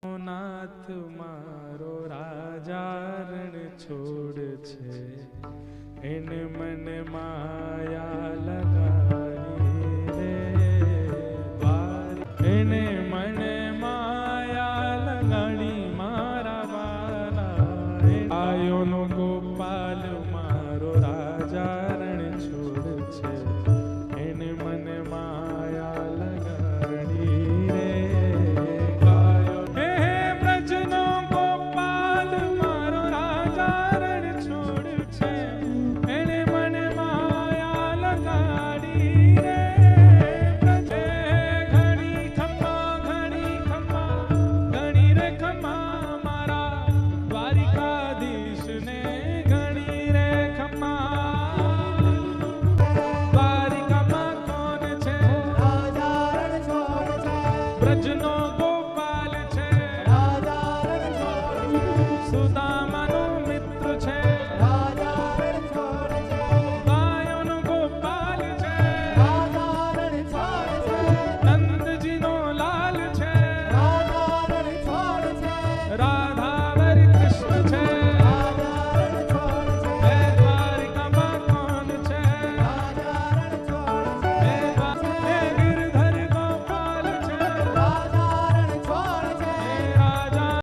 નાથ મારો રાજા રણ છોડ છે, એને મને માયા લગાડી રે એને મને માયા લગાડી મારા વાલા આયો નો ગોપાલ મારો રાજા રણ છોડ છે, એને મને માયા લગાડી રે બ્રજનો ગોપાલ છે, સુદા